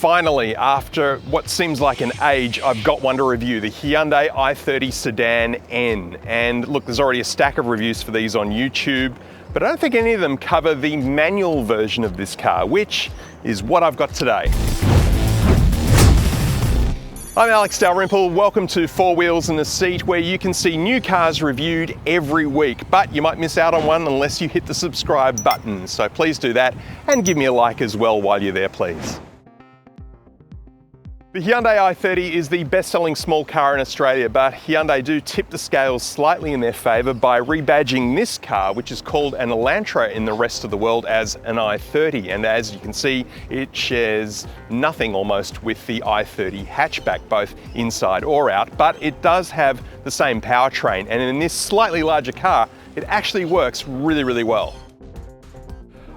Finally, after what seems like an age, I've got one to review, the Hyundai i30 Sedan N. And look, there's already a stack of reviews for these on YouTube, but I don't think any of them cover the manual version of this car, which is what I've got today. I'm Alex Dalrymple. Welcome to Four Wheels and a Seat, where you can see new cars reviewed every week, but you might miss out on one unless you hit the subscribe button. So please do that and give me a like as well while you're there, please. The Hyundai i30 is the best-selling small car in Australia, but Hyundai do tip the scales slightly in their favour by rebadging this car, which is called an Elantra in the rest of the world, as an i30. And as you can see, it shares nothing almost with the i30 hatchback, both inside or out, but it does have the same powertrain. And in this slightly larger car, it actually works really, really well.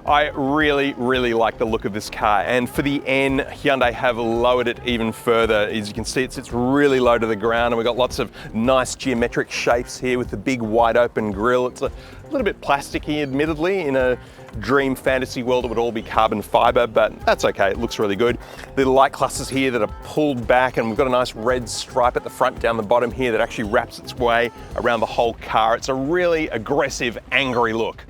I really like the look of this car, and for the N, Hyundai have lowered it even further. As you can see, it sits really low to the ground, and we've got lots of nice geometric shapes here with the big wide open grille. It's a little bit plasticky, admittedly. In a dream fantasy world, it would all be carbon fiber, but that's okay, it looks really good. The light clusters here that are pulled back, and we've got a nice red stripe at the front down the bottom here that actually wraps its way around the whole car. It's a really aggressive, angry look.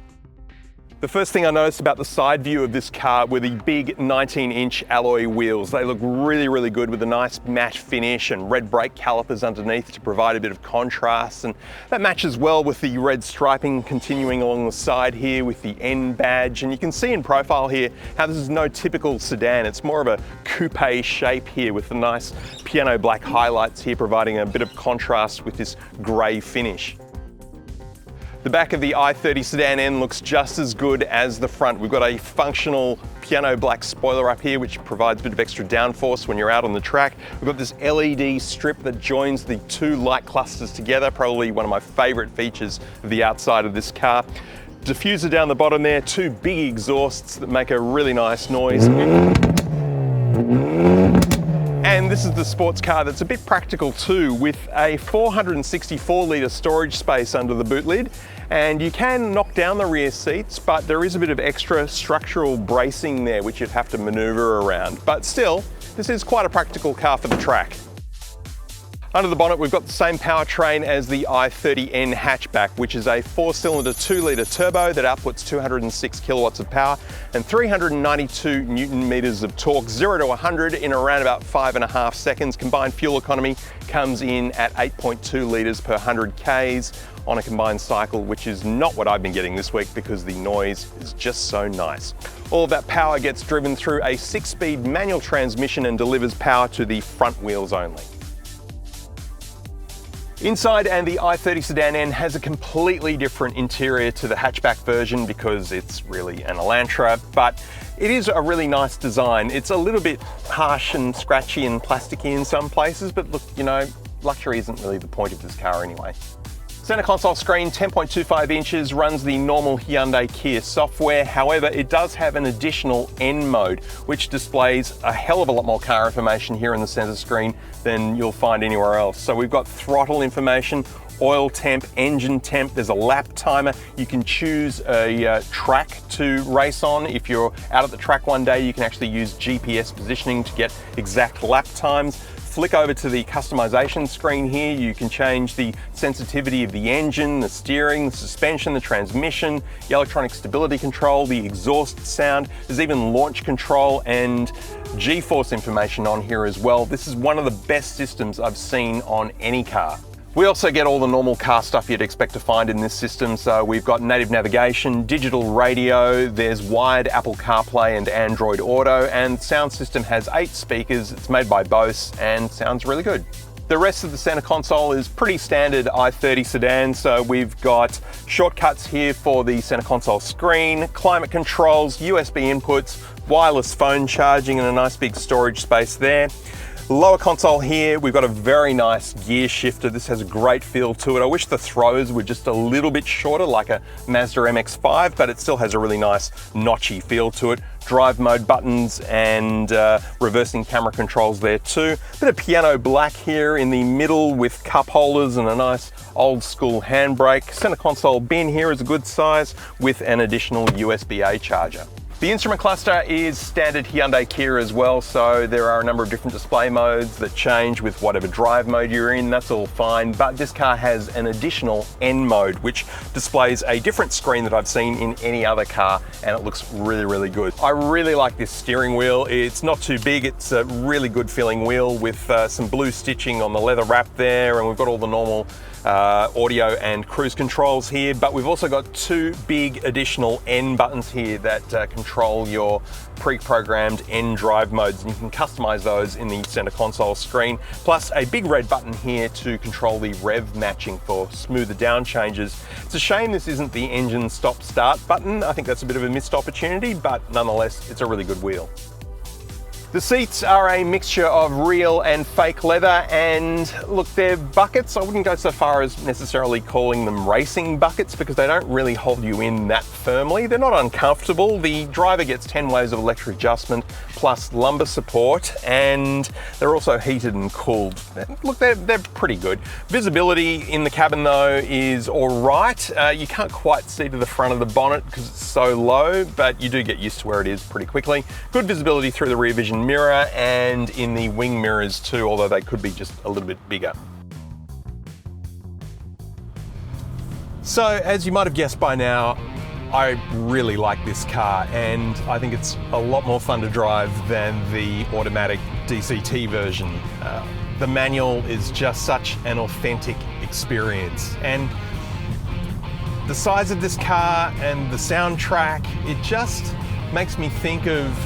The first thing I noticed about the side view of this car were the big 19-inch alloy wheels. They look really good with a nice matte finish and red brake calipers underneath to provide a bit of contrast, and that matches well with the red striping continuing along the side here with the N badge. And you can see in profile here how this is no typical sedan. It's more of a coupe shape here with the nice piano black highlights here providing a bit of contrast with this grey finish. The back of the i30 Sedan N looks just as good as the front. We've got a functional piano black spoiler up here, which provides a bit of extra downforce when you're out on the track. We've got this LED strip that joins the two light clusters together, probably one of my favorite features of the outside of this car. Diffuser down the bottom there, two big exhausts that make a really nice noise. And this is the sports car that's a bit practical too, with a 464-litre storage space under the boot lid. And you can knock down the rear seats, but there is a bit of extra structural bracing there which you'd have to maneuver around. But still, this is quite a practical car for the track. Under the bonnet, we've got the same powertrain as the i30N hatchback, which is a 4-cylinder 2-litre turbo that outputs 206 kilowatts of power and 392 Newton meters of torque, 0 to 100 in around about 5.5 seconds. Combined fuel economy comes in at 8.2 litres per 100 Ks on a combined cycle, which is not what I've been getting this week because the noise is just so nice. All of that power gets driven through a 6-speed manual transmission and delivers power to the front wheels only. Inside, and the i30 Sedan N has a completely different interior to the hatchback version because it's really an Elantra, but it is a really nice design. It's a little bit harsh and scratchy and plasticky in some places, but look, you know, luxury isn't really the point of this car anyway. Center console screen, 10.25 inches, runs the normal Hyundai Kia software. However, it does have an additional N mode, which displays a hell of a lot more car information here in the center screen than you'll find anywhere else. So we've got throttle information, oil temp, engine temp, there's a lap timer. You can choose a track to race on. If you're out at the track one day, you can actually use GPS positioning to get exact lap times. Flick over to the customization screen here. You can change the sensitivity of the engine, the steering, the suspension, the transmission, the electronic stability control, the exhaust sound. There's even launch control and G-force information on here as well. This is one of the best systems I've seen on any car. We also get all the normal car stuff you'd expect to find in this system. So we've got native navigation, digital radio, there's wired Apple CarPlay and Android Auto, and sound system has 8 speakers. It's made by Bose and sounds really good. The rest of the center console is pretty standard i30 sedan, so we've got shortcuts here for the center console screen, climate controls, USB inputs, wireless phone charging, and a nice big storage space there. Lower console here, we've got a very nice gear shifter. This has a great feel to it. I wish the throws were just a little bit shorter like a Mazda MX-5, but it still has a really nice notchy feel to it. Drive mode buttons and reversing camera controls there too. Bit of piano black here in the middle with cup holders and a nice old school handbrake. Center console bin here is a good size with an additional USB-A charger. The instrument cluster is standard Hyundai Kia as well, so there are a number of different display modes that change with whatever drive mode you're in. That's all fine, but this car has an additional N mode, which displays a different screen that I've seen in any other car, and it looks really, really good. I really like this steering wheel. It's not too big. It's a really good feeling wheel with some blue stitching on the leather wrap there, and we've got all the normal audio and cruise controls here, but we've also got two big additional N buttons here that control your pre-programmed N drive modes, and you can customize those in the center console screen, plus a big red button here to control the rev matching for smoother down changes. It's a shame this isn't the engine stop start button. I think that's a bit of a missed opportunity, but nonetheless, it's a really good wheel. The seats are a mixture of real and fake leather, and look, they're buckets. I wouldn't go so far as necessarily calling them racing buckets because they don't really hold you in that firmly. They're not uncomfortable. The driver gets 10 waves of electric adjustment plus lumbar support, and they're also heated and cooled. Look, they're pretty good. Visibility in the cabin though is all right. You can't quite see to the front of the bonnet because it's so low, but you do get used to where it is pretty quickly. Good visibility through the rear vision mirror and in the wing mirrors too, although they could be just a little bit bigger. So as you might have guessed by now, I really like this car, and I think it's a lot more fun to drive than the automatic DCT version. The manual is just such an authentic experience, and the size of this car and the soundtrack, it just makes me think of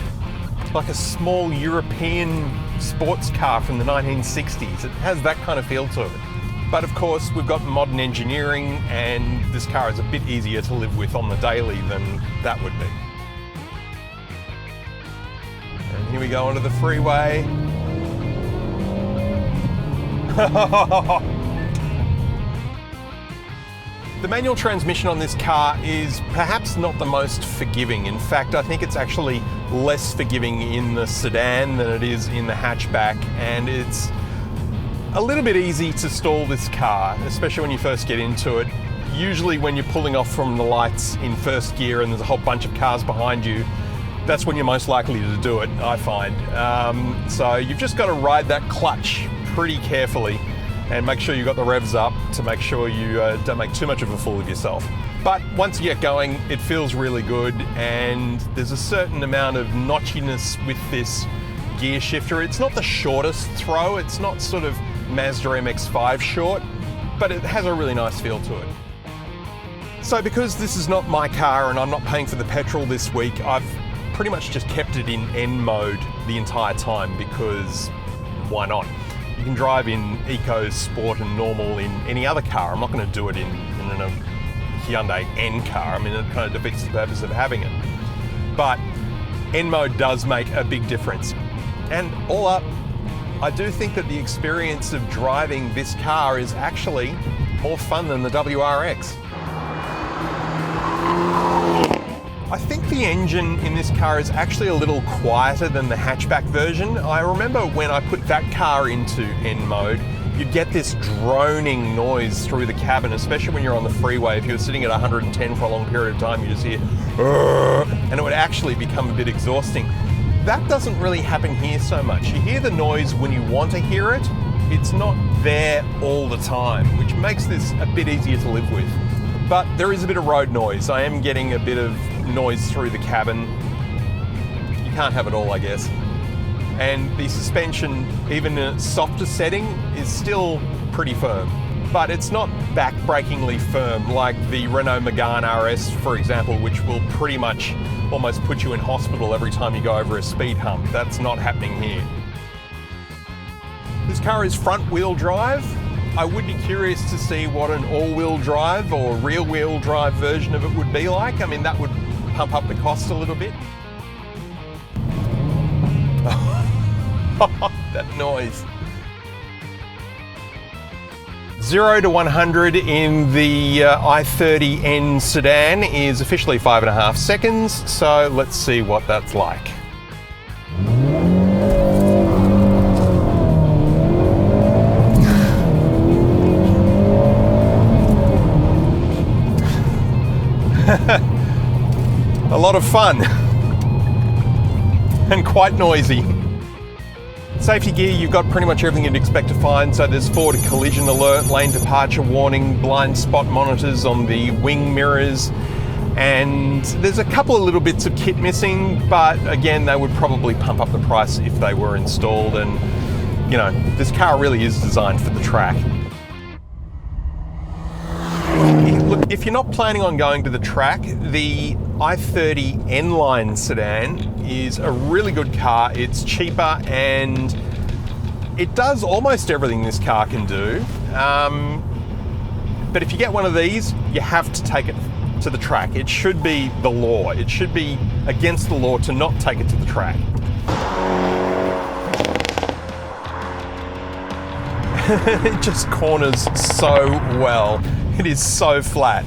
like a small European sports car from the 1960s. It has that kind of feel to it. But of course, we've got modern engineering, and this car is a bit easier to live with on the daily than that would be. And here we go onto the freeway. The manual transmission on this car is perhaps not the most forgiving. In fact, I think it's actually less forgiving in the sedan than it is in the hatchback, and it's a little bit easy to stall this car, especially when you first get into it. Usually when you're pulling off from the lights in first gear and there's a whole bunch of cars behind you, that's when you're most likely to do it, I find. So you've just got to ride that clutch pretty carefully and make sure you've got the revs up to make sure you don't make too much of a fool of yourself. But once you get going, it feels really good, and there's a certain amount of notchiness with this gear shifter. It's not the shortest throw, it's not sort of Mazda MX-5 short, but it has a really nice feel to it. So because this is not my car and I'm not paying for the petrol this week, I've pretty much just kept it in N mode the entire time because why not? You can drive in Eco, Sport and Normal in any other car. I'm not going to do it in a Hyundai N car. I mean, it kind of defeats the purpose of having it. But N mode does make a big difference. And all up, I do think that the experience of driving this car is actually more fun than the WRX. I think the engine in this car is actually a little quieter than the hatchback version. I remember when I put that car into N mode, you'd get this droning noise through the cabin, especially when you're on the freeway. If you were sitting at 110 for a long period of time, you just hear, and it would actually become a bit exhausting. That doesn't really happen here so much. You hear the noise when you want to hear it. It's not there all the time, which makes this a bit easier to live with. But there is a bit of road noise. I am getting a bit of noise through the cabin. You can't have it all, I guess. And the suspension, even in its softer setting, is still pretty firm. But it's not back-breakingly firm like the Renault Megane RS, for example, which will pretty much almost put you in hospital every time you go over a speed hump. That's not happening here. This car is front-wheel drive. I would be curious to see what an all-wheel drive or rear-wheel drive version of it would be like. I mean, that would pump up the cost a little bit. That noise. 0 to 100 in the i30 N Sedan is officially 5.5 seconds, so let's see what that's like. A lot of fun. and quite noisy. Safety gear, you've got pretty much everything you'd expect to find. So there's forward collision alert, lane departure warning, blind spot monitors on the wing mirrors, and there's a couple of little bits of kit missing, but again, they would probably pump up the price if they were installed. And you know, this car really is designed for the track. Look, if you're not planning on going to the track, the i30 N line sedan is a really good car. It's cheaper and it does almost everything this car can do. But if you get one of these, you have to take it to the track. It should be the law. It should be against the law to not take it to the track. It just corners so well. It is so flat.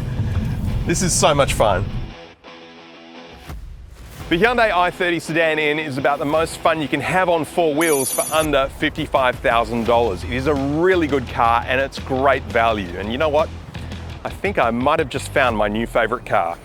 This is so much fun. The Hyundai i30 Sedan N is about the most fun you can have on four wheels for under $55,000. It is a really good car and it's great value. And you know what? I think I might have just found my new favorite car.